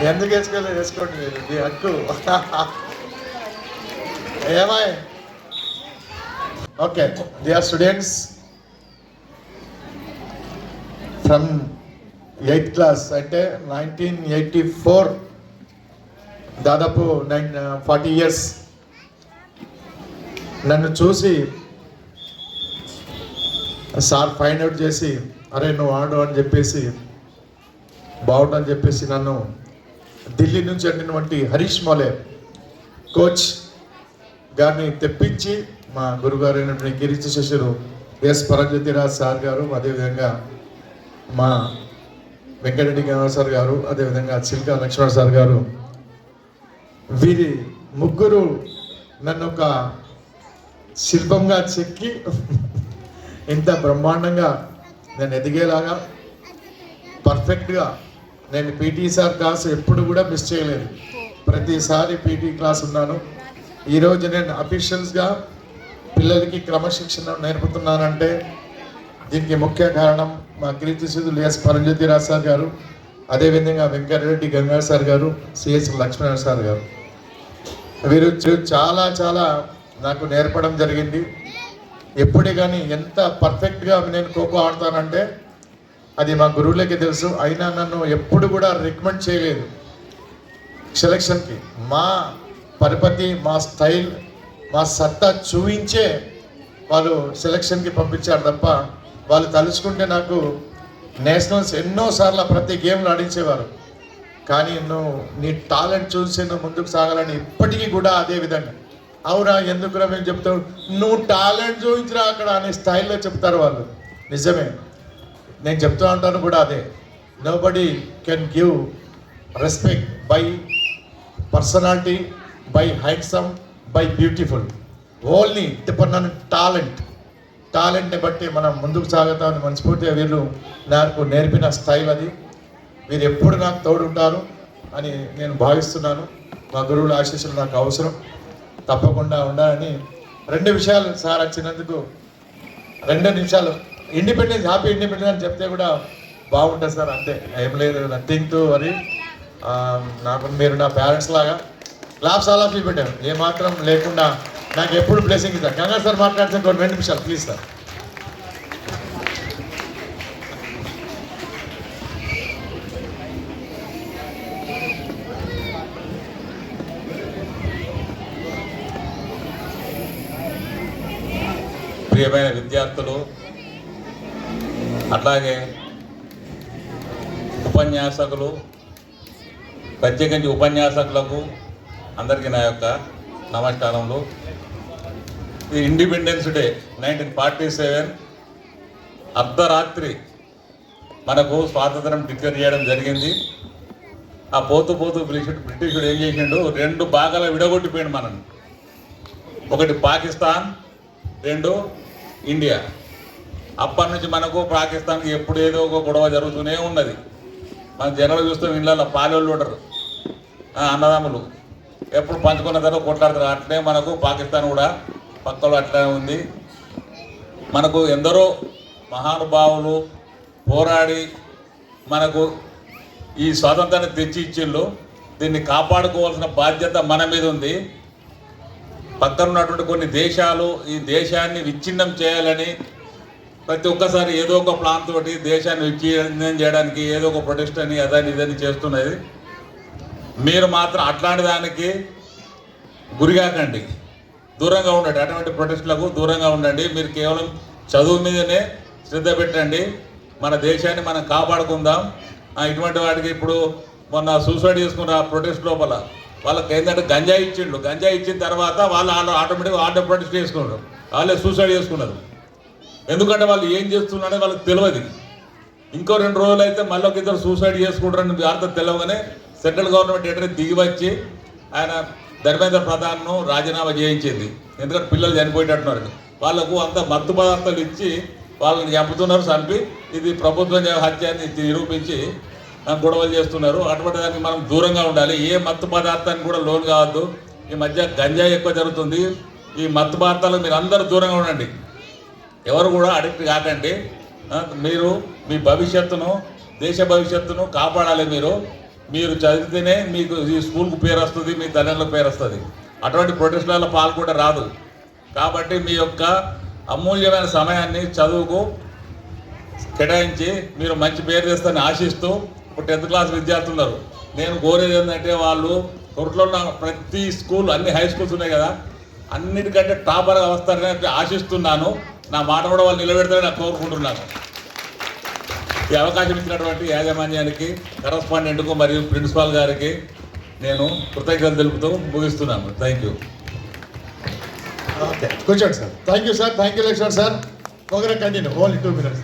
ఎందుకు వేసుకోలేదు? వేసుకోండి, మీరు మీ హక్కు. ఏమాయ్ okay. Dear students from 8th class, అంటే 1984, దాదాపు 40 years నన్ను చూసి సార్ ఫైండ్ అవుట్ చేసి, అరే నువ్వు ఆడు అని చెప్పేసి, బాగుండని చెప్పేసి నన్ను ఢిల్లీ నుంచి అందినటువంటి హరీష్ మోలే కోచ్ గారిని తెప్పించి, మా గురుగారు అయినటువంటి కీర్తి శిష్యులు ఎస్ పరంజ్యోతిరాజ్ సార్ గారు, అదేవిధంగా మా వెంకటరెడ్డి గంగాధర్ సార్ గారు, అదేవిధంగా చిల్కా లక్ష్మణ్ సార్ గారు, వీరి ముగ్గురు నన్ను ఒక శిల్పంగా చెక్కి ఇంత బ్రహ్మాండంగా నేను ఎదిగేలాగా పర్ఫెక్ట్గా, నేను పీటీ సార్ క్లాస్ ఎప్పుడు కూడా మిస్ చేయలేదు. ప్రతిసారి పీటీ క్లాస్ ఉన్నాను. ఈరోజు నేను అఫీషియల్స్గా పిల్లలకి క్రమశిక్షణ నేర్పుతున్నానంటే దీనికి ముఖ్య కారణం మా కీర్తిశుద్ధులు ఎస్ పరంజ్యోతిరాజ్ సార్ గారు, అదేవిధంగా వెంకటరెడ్డి గంగాధర్ సార్ గారు, సిఎస్ లక్ష్మణ్ సార్ గారు. వీరు చాలా చాలా నాకు నేర్పడం జరిగింది. ఎప్పుడే కానీ ఎంత పర్ఫెక్ట్గా నేను ఖోఖో ఆడతానంటే అది మా గురువులకి తెలుసు. అయినా నన్ను ఎప్పుడు కూడా రికమెండ్ చేయలేదు సెలక్షన్కి. మా పరపతి, మా స్టైల్, మా సత్తా చూపించే వాళ్ళు సెలక్షన్కి పంపించారు తప్ప, వాళ్ళు తలుచుకుంటే నాకు నేషనల్స్ ఎన్నోసార్లు ప్రతి గేమ్లో ఆడించేవారు. కానీ నువ్వు నీ టాలెంట్ చూసి నువ్వు ముందుకు సాగాలని ఇప్పటికీ కూడా అదే విధంగా, అవునా ఎందుకురా మేము చెప్తావు, నువ్వు టాలెంట్ చూపించరా అక్కడ అనే స్టైల్లో చెప్తారు వాళ్ళు. నిజమే, నేను చెప్తూ ఉంటాను కూడా అదే. Nobody can give respect by personality, by handsome, by beautiful, only depend on టాలెంట్ని బట్టి మనం ముందుకు సాగుతామని మనస్ఫూర్తిగా వీళ్ళు నాకు నేర్పిన స్టైల్ అది. వీరు ఎప్పుడు నాకు తోడుంటారు అని నేను భావిస్తున్నాను. మా గురువుల ఆశీస్సులు నాకు అవసరం, తప్పకుండా ఉండాలని. 2 విషయాలు సార్ వచ్చినందుకు, 2 నిమిషాలు ఇండిపెండెన్స్, హ్యాపీ ఇండిపెండెన్స్ అని చెప్తే కూడా బాగుంటుంది సార్. అంతే, ఏం లేదు, నథింగ్ టు వరీ. నాకు మీరు నా పేరెంట్స్ లాగా క్లాప్స్ ఆల్ ఆఫ్ యూ పెట్టారు, ఏమాత్రం లేకుండా నాకు ఎప్పుడు బ్లెస్సింగ్ ఇస్తారు. గంగాధర్ సార్ మాట్లాడితే 2 నిమిషాలు ప్లీజ్ సార్. ప్రియమైన విద్యార్థులు, అట్లాగే ఉపన్యాసకులు, ప్రత్యేకించి ఉపన్యాసకులకు అందరికీ నా యొక్క నమస్కారములు. ఈ ఇండిపెండెన్స్ డే 1947 అర్ధరాత్రి మనకు స్వాతంత్రం డిక్లేర్ చేయడం జరిగింది. ఆ పోతూ బ్రిటిషుడు ఏం చేసిండు, 2 భాగాలు విడగొట్టిపోయిండు మనల్ని. ఒకటి పాకిస్తాన్, 2 ఇండియా. అప్పటి నుంచి మనకు పాకిస్తాన్కి ఎప్పుడు ఏదో ఒక గొడవ జరుగుతూనే ఉన్నది. మన జనాలు చూస్తాం, ఇళ్ళల్లో పాలోళ్ళు ఉండరు, అన్నదమ్ములు ఎప్పుడు పంచుకున్న తర్వాత కొట్లాడతారు. అట్లే మనకు పాకిస్తాన్ కూడా పక్కలో అట్లనే ఉంది. మనకు ఎందరో మహానుభావులు పోరాడి మనకు ఈ స్వాతంత్రాన్ని తెచ్చి ఇచ్చిళ్ళు. దీన్ని కాపాడుకోవాల్సిన బాధ్యత మన మీద ఉంది. పక్కన ఉన్నటువంటి కొన్ని దేశాలు ఈ దేశాన్ని విచ్ఛిన్నం చేయాలని ప్రతి ఒక్కసారి ఏదో ఒక ప్లాన్ తోటి దేశాన్ని విచ్ఛిన్నం చేయడానికి ఏదో ఒక ప్రొటెస్ట్ అని అదని ఇదని చేస్తున్నది. మీరు మాత్రం అట్లాంటి దానికి గురికాకండి, దూరంగా ఉండండి. అటువంటి ప్రొటెస్టులకు దూరంగా ఉండండి. మీరు కేవలం చదువు మీదనే శ్రద్ధ పెట్టండి. మన దేశాన్ని మనం కాపాడుకుందాం. ఇటువంటి వాటికి ఇప్పుడు మొన్న సూసైడ్ చేసుకున్న ప్రొటెస్ట్ లోపల వాళ్ళకి ఏంటంటే గంజాయి ఇచ్చిండు. గంజాయి ఇచ్చిన తర్వాత వాళ్ళు ఆటోమేటిక్గా ఆటో ప్రొటెస్ట్ చేసుకున్నారు, వాళ్ళే సూసైడ్ చేసుకున్నారు. ఎందుకంటే వాళ్ళు ఏం చేస్తున్నారో వాళ్ళకి తెలియదు. ఇంకో 2 రోజులు అయితే మళ్ళీ ఒక 2 సూసైడ్ చేసుకుంటారని వార్త తెలియగానే సెంట్రల్ గవర్నమెంట్ ఏంటంటే దిగివచ్చి ఆయన ధర్మేంద్ర ప్రధాన్ను రాజీనామా చేయించింది. ఎందుకంటే పిల్లలు చనిపోయేటట్టున్నారు. వాళ్ళకు అంత మత్తు పదార్థాలు ఇచ్చి వాళ్ళని చంపుతున్నారు, చంపి ఇది ప్రభుత్వం హత్య అని నిరూపించి గొడవలు చేస్తున్నారు. అటువంటి దానికి మనం దూరంగా ఉండాలి. ఏ మత్తు పదార్థానికి కూడా లోన్ కావద్దు. ఈ మధ్య గంజాయి ఎక్కువ జరుగుతుంది. ఈ మత్తు పదార్థాలకు మీరు అందరూ దూరంగా ఉండండి, ఎవరు కూడా అడిక్ట్ కాకండి. మీరు మీ భవిష్యత్తును, దేశ భవిష్యత్తును కాపాడాలి. మీరు మీరు చదివితేనే మీకు ఈ స్కూల్కు పేరు వస్తుంది, మీ తల్లిదండ్రులకు పేరు వస్తుంది. అటువంటి ప్రొటెస్టులలో పాల్గొంటే రాదు. కాబట్టి మీ యొక్క అమూల్యమైన సమయాన్ని చదువుకు కేటాయించి మీరు మంచి పేరు తెస్తారని ఆశిస్తూ, ఇప్పుడు 10th క్లాస్ విద్యార్థులు ఉన్నారు. నేను కోరేది ఏంటంటే వాళ్ళు కొరట్లో ఉన్న ప్రతి స్కూల్, అన్ని హై స్కూల్స్ ఉన్నాయి కదా, అన్నిటికంటే టాపర్గా వస్తారని ఆశిస్తున్నాను. నా మాట కూడా వాళ్ళు నిలబెడతారని నాకు కోరుకుంటున్నాను. ఈ అవకాశం ఇచ్చినటువంటి యాజమాన్యానికి, కరస్పాండెంట్కు మరియు ప్రిన్సిపాల్ గారికి నేను కృతజ్ఞతలు తెలుపుతూ ముగిస్తున్నాను. Thank you. ఓకే, కూర్చోండి sir. Thank you sir. Thank you Lakshman sir. Program continue only 2 minutes.